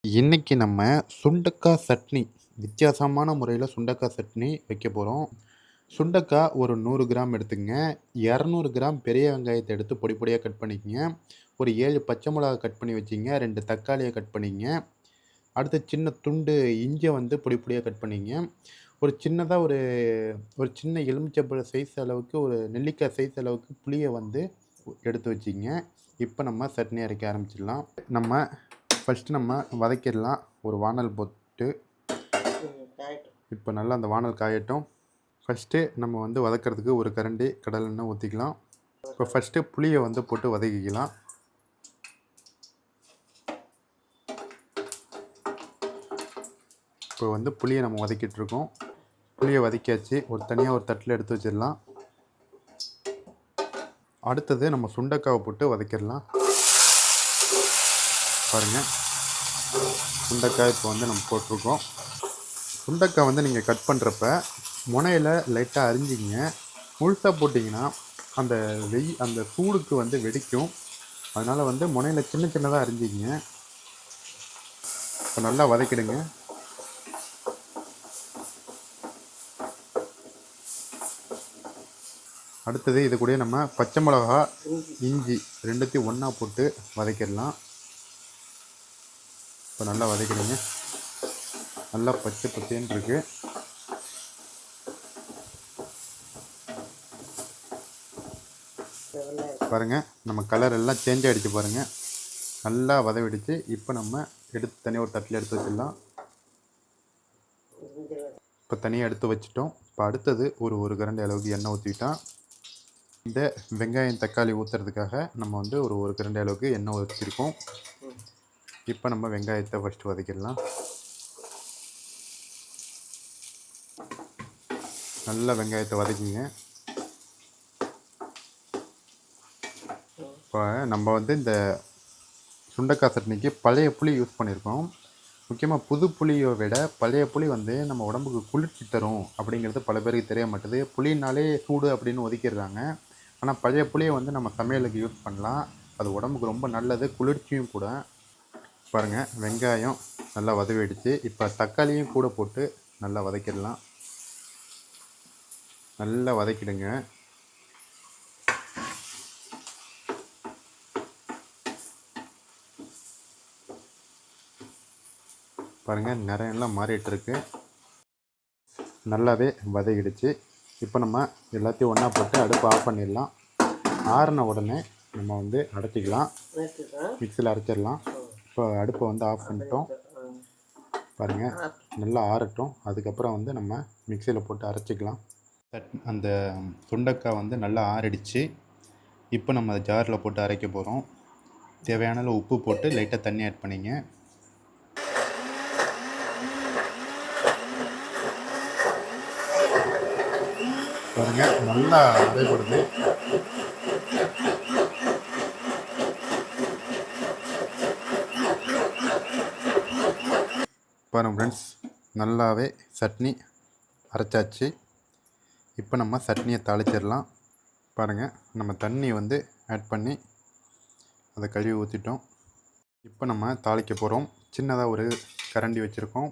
இன்னைக்கு நம்ம சுண்டக்காய் சட்னி வித்தியாசமான முறையில் சுண்டக்காய் சட்னி வைக்க போகிறோம். சுண்டக்காய் ஒரு 100 கிராம் எடுத்துக்கங்க. 200 கிராம் பெரிய வெங்காயத்தை எடுத்து பொடி பொடியாக கட் பண்ணிக்கங்க. ஒரு 7 பச்சை மிளகா கட் பண்ணி வச்சிங்க. 2 தக்காளியை கட் பண்ணிங்க. அடுத்து சின்ன துண்டு இஞ்சியை வந்து பொடி பொடியாக கட் பண்ணிங்க. ஒரு சின்னதாக ஒரு ஒரு சின்ன எலுமிச்சம்பழ சைஸ் அளவுக்கு ஒரு நெல்லிக்காய் சைஸ் அளவுக்கு புளியை வந்து எடுத்து வச்சிங்க. இப்போ நம்ம சட்னி அரைக்க ஆரம்பிச்சிடலாம். ஃபஸ்ட்டு நம்ம வதக்கிடலாம். ஒரு வானல் போட்டு இப்போ நல்லா அந்த வானல் காயட்டும். ஃபஸ்ட்டு நம்ம வந்து வதக்கிறதுக்கு ஒரு கரண்டி கடலெண்ணெய் ஊற்றிக்கலாம். இப்போ ஃபஸ்ட்டு புளியை வந்து போட்டு வதக்கிக்கலாம். இப்போ வந்து புளியை நம்ம வதக்கிட்டுருக்கோம். புளியை வதக்கியாச்சு. தனியாக ஒரு தட்டில் எடுத்து வச்சிடலாம். அடுத்தது நம்ம சுண்டைக்காவை போட்டு வதக்கிடலாம். பாருங்கள், சுண்டைக்காய் இப்போ வந்து நம்ம போட்டிருக்கோம். சுண்டைக்காய் வந்து நீங்கள் கட் பண்ணுறப்ப முனையில் லைட்டாக அரிஞ்சிங்க. முழுசாக போட்டிங்கன்னா அந்த சூடுக்கு வந்து வெடிக்கும். அதனால் வந்து முனையில் சின்ன சின்னதாக அரிஞ்சிங்க. இப்போ நல்லா வதக்கிடுங்க. அடுத்தது இது கூட நம்ம பச்சை மிளகா, இஞ்சி ரெண்டுத்தையும் ஒன்றா போட்டு வதக்கிடலாம். இப்போ நல்லா வதக்கிடுங்க. நல்லா பச்சை பச்சைன்னு இருக்குது. பாருங்கள், நம்ம கலர் எல்லாம் சேஞ்ச் ஆகிடுச்சு பாருங்கள். நல்லா வதவிடுச்சு. இப்போ நம்ம எடுத்து தனியாக ஒரு தட்டில் எடுத்து வச்சிடலாம். இப்போ தனியாக எடுத்து வச்சிட்டோம். இப்போ அடுத்தது ஒரு கரண்டி அளவுக்கு எண்ணெய் ஊற்றிக்கிட்டோம். இந்த வெங்காயம் தக்காளி ஊற்றுறதுக்காக நம்ம வந்து ஒரு கரண்டி அளவுக்கு எண்ணெய் ஊற்றிருக்கோம். இப்போ நம்ம வெங்காயத்தை ஃபஸ்ட்டு வதக்கிடலாம். நல்லா வெங்காயத்தை வதக்கிங்க. இப்போ நம்ம வந்து இந்த சுண்டைக்காய் சட்னிக்கு பழைய புளி யூஸ் பண்ணியிருக்கோம். முக்கியமாக புது புளியை விட பழைய புளி வந்து நம்ம உடம்புக்கு குளிர்ச்சி தரும் அப்படிங்கிறது பல பேருக்கு தெரிய மாட்டுது. புளினாலே சூடு அப்படின்னு ஒதுக்கிடுறாங்க. ஆனால் பழைய புளியை வந்து நம்ம சமையலுக்கு யூஸ் பண்ணலாம். அது உடம்புக்கு ரொம்ப நல்லது, குளிர்ச்சியும் கூட. பாருங்கள், வெங்காயம் நல்லா வதவிடுச்சு. இப்போ தக்காளியும் கூட போட்டு நல்லா வதக்கிடலாம். நல்லா வதக்கிடுங்க. பாருங்கள், நிறையெல்லாம் மாறிட்டுருக்கு. நல்லாவே வதக்கிடுச்சு. இப்போ நம்ம எல்லாத்தையும் ஒன்றா போட்டு அடுப்பு ஆஃப் பண்ணிடலாம். ஆறின உடனே நம்ம வந்து அடைச்சிக்கலாம். மிக்சியில் அரைச்சிடலாம். இப்போ அடுப்பை வந்து ஆஃப் பண்ணிட்டோம். பாருங்கள், நல்லா ஆறட்டும். அதுக்கப்புறம் வந்து நம்ம மிக்சியில் போட்டு அரைச்சிக்கலாம். அந்த சுண்டைக்காய் வந்து நல்லா ஆறிடுச்சு. இப்போ நம்ம அதை ஜாரில் போட்டு அரைக்க போகிறோம். தேவையான உப்பு போட்டு லைட்டாக தண்ணி ஆட் பண்ணிங்க. பாருங்கள், நல்லா அரைப்படுது. பாருங்கள் ஃப்ரெண்ட்ஸ், நல்லாவே சட்னி அரைச்சாச்சு. இப்போ நம்ம சட்னியை தாளிச்சிடலாம். பாருங்கள், நம்ம தண்ணி வந்து ஆட் பண்ணி அதை கழுவி ஊற்றிட்டோம். இப்போ நம்ம தாளிக்க போகிறோம். சின்னதாக ஒரு கரண்டி வச்சுருக்கோம்.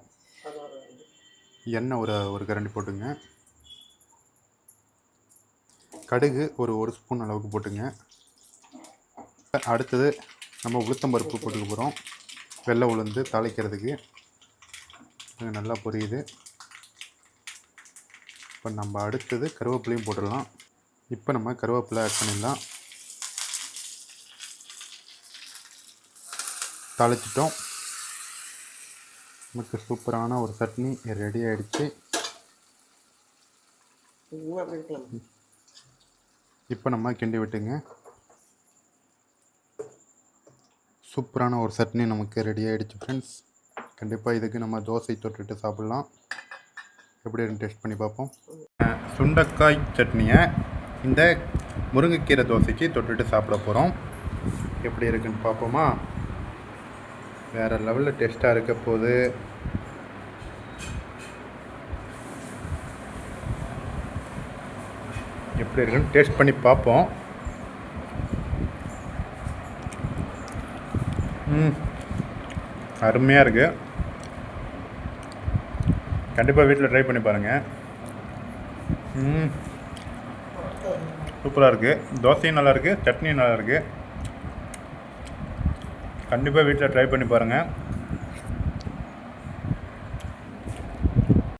எண்ணெய் ஒரு கரண்டி போட்டுங்க. கடுகு ஒரு ஸ்பூன் அளவுக்கு போட்டுங்க. அடுத்தது நம்ம உளுத்தம்பருப்பு போட்டுக்க போகிறோம். வெள்ளை உளுந்து தாளிக்கிறதுக்கு நல்லா பொரியுது. இப்போ நம்ம அடுத்தது கருவேப்பிலையும் போட்டுடலாம். இப்போ நம்ம கருவேப்பிலை ஆட் பண்ணிடலாம். தாளிச்சிட்டோம். நமக்கு சூப்பரான ஒரு சட்னி ரெடி ஆகிடுச்சு. இப்போ நம்ம கிண்டி விட்டுங்க. சூப்பரான ஒரு சட்னி நமக்கு ரெடி ஆகிடுச்சு ஃப்ரெண்ட்ஸ். கண்டிப்பாக இதுக்கு நம்ம தோசை தொட்டுட்டு சாப்பிட்லாம். எப்படி இருக்குன்னு டேஸ்ட் பண்ணி பார்ப்போம். சுண்டைக்காய் சட்னியை இந்த முருங்கைக்கீரை தோசைக்கு தொட்டுட்டு சாப்பிட போகிறோம். எப்படி இருக்குன்னு பார்ப்போமா? வேறு லெவலில் டேஸ்ட்டாக இருக்க போது. எப்படி இருக்குன்னு டேஸ்ட் பண்ணி பார்ப்போம். அருமையாக இருக்குது. கண்டிப்பாக வீட்டில் ட்ரை பண்ணி பாருங்கள். சூப்பராக இருக்குது. தோசையும் நல்லாயிருக்கு, சட்னியும் நல்லாயிருக்கு. கண்டிப்பாக வீட்டில் ட்ரை பண்ணி பாருங்கள்.